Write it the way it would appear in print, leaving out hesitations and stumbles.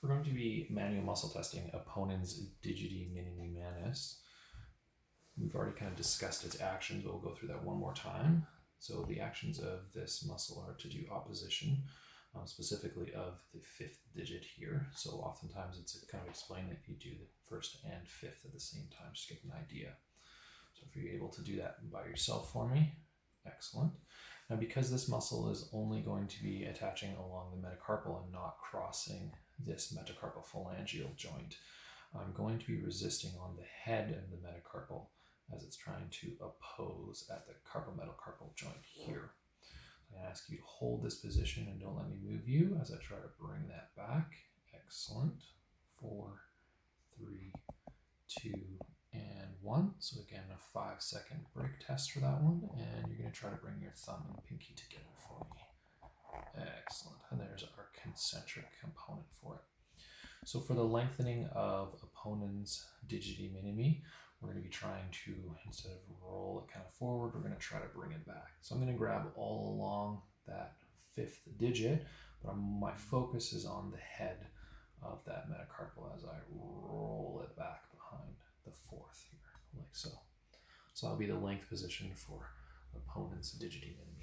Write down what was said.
We're going to be manual muscle testing Opponens Digiti Minimi. We've already kind of discussed its actions, but we'll go through that one more time. So the actions of this muscle are to do opposition, specifically of the fifth digit here. So oftentimes it's kind of explained that you do the first and fifth at the same time, just to get an idea. So if you're able to do that by yourself for me, excellent. Now because this muscle is only going to be attaching along the metacarpal and not crossing this metacarpal phalangeal joint, I'm going to be resisting on the head of the metacarpal as it's trying to oppose at the carpometacarpal joint here. I'm going to ask you to hold this position and don't let me move you as I try to bring that back. Excellent. 4, 3, 2, and 1. So again, a 5-second break test for that one. And you're going to try to bring your thumb and pinky together for me. Excellent. And there's our concentric component for it. So for the lengthening of Opponens Digiti Minimi, we're going to be trying to, instead of roll it kind of forward, we're going to try to bring it back. So I'm going to grab all along that fifth digit, but my focus is on the head of that metacarpal as I roll it back behind the fourth here, like so. So that'll be the length position for Opponens Digiti Minimi.